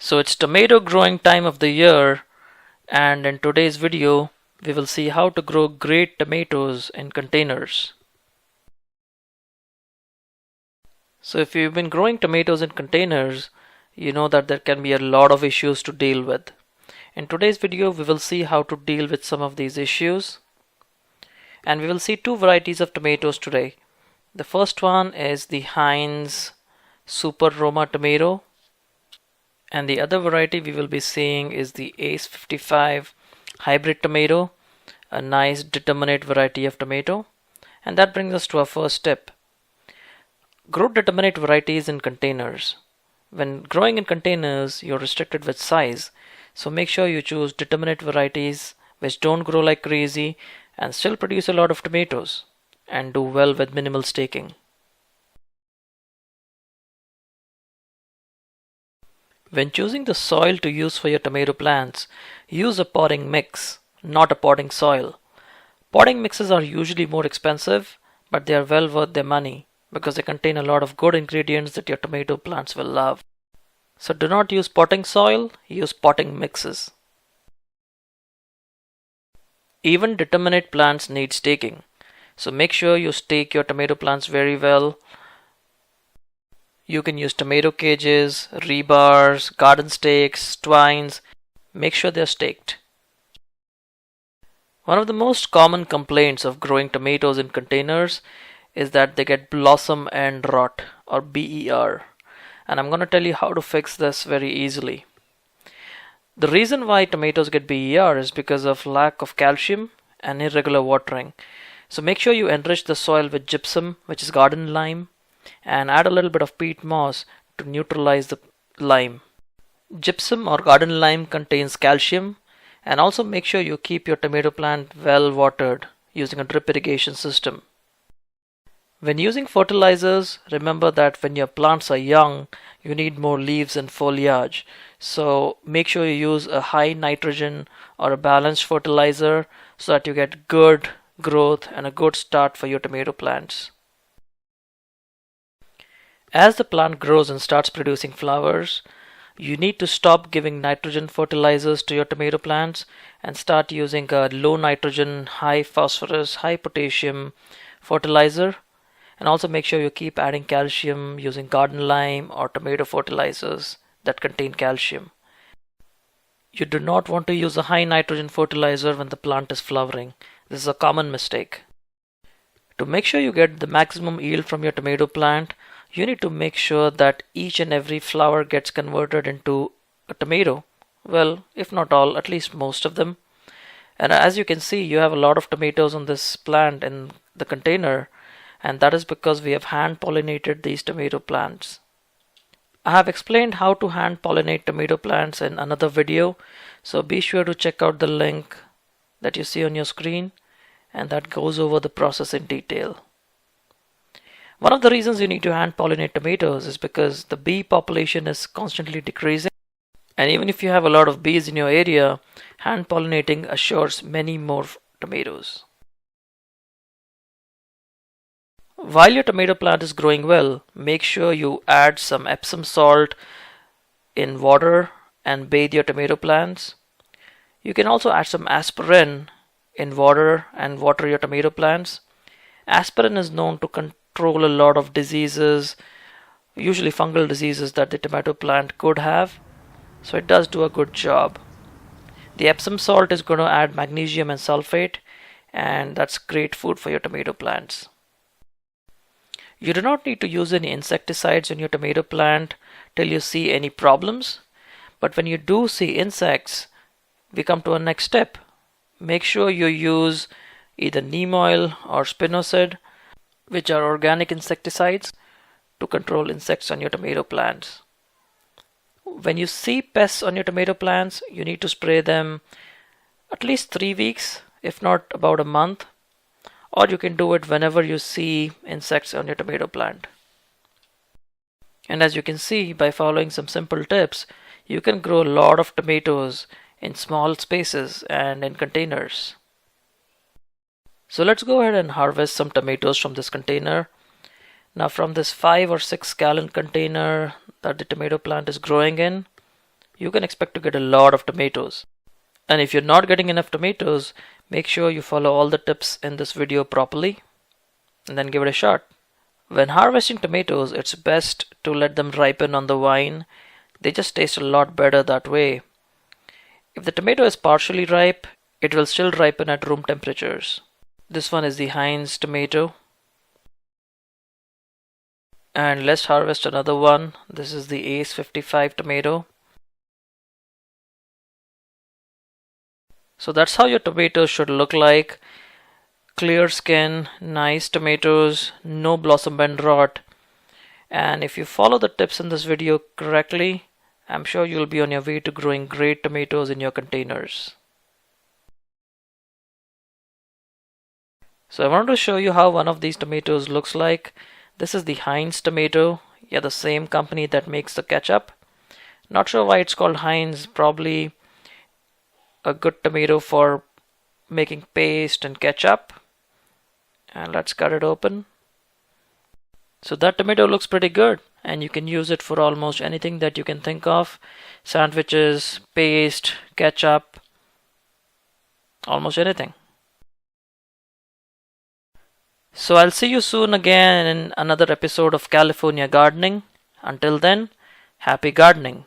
So it's tomato growing time of the year, and in today's video we will see how to grow great tomatoes in containers. So if you've been growing tomatoes in containers, you know that there can be a lot of issues to deal with. In today's video we will see how to deal with some of these issues, and we will see two varieties of tomatoes today. The first one is the Heinz Super Roma tomato, and the other variety we will be seeing is the Ace55 hybrid tomato, a nice determinate variety of tomato. And that brings us to our first tip. Grow determinate varieties in containers. When growing in containers, you're restricted with size, so make sure you choose determinate varieties which don't grow like crazy and still produce a lot of tomatoes and do well with minimal staking. When choosing the soil to use for your tomato plants, use a potting mix, not a potting soil. Potting mixes are usually more expensive, but they are well worth their money because they contain a lot of good ingredients that your tomato plants will love. So do not use potting soil, use potting mixes. Even determinate plants need staking, so make sure you stake your tomato plants very well. You can use tomato cages, rebars, garden stakes, twines. Make sure they're staked. One of the most common complaints of growing tomatoes in containers is that they get blossom end rot, or BER. And I'm going to tell you how to fix this very easily. The reason why tomatoes get BER is because of lack of calcium and irregular watering. So make sure you enrich the soil with gypsum, which is garden lime, and add a little bit of peat moss to neutralize the lime. Gypsum or garden lime contains calcium, and also make sure you keep your tomato plant well watered using a drip irrigation system. When using fertilizers, remember that when your plants are young, you need more leaves and foliage. So make sure you use a high nitrogen or a balanced fertilizer so that you get good growth and a good start for your tomato plants. As the plant grows and starts producing flowers, you need to stop giving nitrogen fertilizers to your tomato plants and start using a low nitrogen, high phosphorus, high potassium fertilizer. And also make sure you keep adding calcium using garden lime or tomato fertilizers that contain calcium. You do not want to use a high nitrogen fertilizer when the plant is flowering. This is a common mistake. To make sure you get the maximum yield from your tomato plant, you need to make sure that each and every flower gets converted into a tomato. Well, if not all, at least most of them. And as you can see, you have a lot of tomatoes on this plant in the container, and that is because we have hand pollinated these tomato plants. I have explained how to hand pollinate tomato plants in another video, so be sure to check out the link that you see on your screen, and that goes over the process in detail. One of the reasons you need to hand pollinate tomatoes is because the bee population is constantly decreasing, and even if you have a lot of bees in your area, hand pollinating assures many more tomatoes. While your tomato plant is growing well, make sure you add some Epsom salt in water and bathe your tomato plants. You can also add some aspirin in water and water your tomato plants. Aspirin is known to control a lot of diseases, usually fungal diseases that the tomato plant could have, so it does do a good job. The Epsom salt is going to add magnesium and sulfate, and that's great food for your tomato plants. You do not need to use any insecticides on your tomato plant till you see any problems, but when you do see insects, we come to our next step. Make sure you use either neem oil or spinosad, which are organic insecticides, to control insects on your tomato plants. When you see pests on your tomato plants, you need to spray them at least 3 weeks, if not about a month, or you can do it whenever you see insects on your tomato plant. And as you can see, by following some simple tips, you can grow a lot of tomatoes in small spaces and in containers. So let's go ahead and harvest some tomatoes from this container. Now from this 5 or 6 gallon container that the tomato plant is growing in, you can expect to get a lot of tomatoes. And if you're not getting enough tomatoes, make sure you follow all the tips in this video properly and then give it a shot. When harvesting tomatoes, it's best to let them ripen on the vine. They just taste a lot better that way. If the tomato is partially ripe, it will still ripen at room temperatures. This one is the Heinz tomato. And let's harvest another one. This is the Ace55 tomato. So that's how your tomatoes should look like. Clear skin, nice tomatoes, no blossom end rot. And if you follow the tips in this video correctly, I'm sure you'll be on your way to growing great tomatoes in your containers. So I wanted to show you how one of these tomatoes looks like. This is the Heinz tomato. Yeah, the same company that makes the ketchup. Not sure why it's called Heinz. Probably a good tomato for making paste and ketchup. And let's cut it open. So that tomato looks pretty good, and you can use it for almost anything that you can think of. Sandwiches, paste, ketchup, almost anything. So I'll see you soon again in another episode of California Gardening. Until then, happy gardening.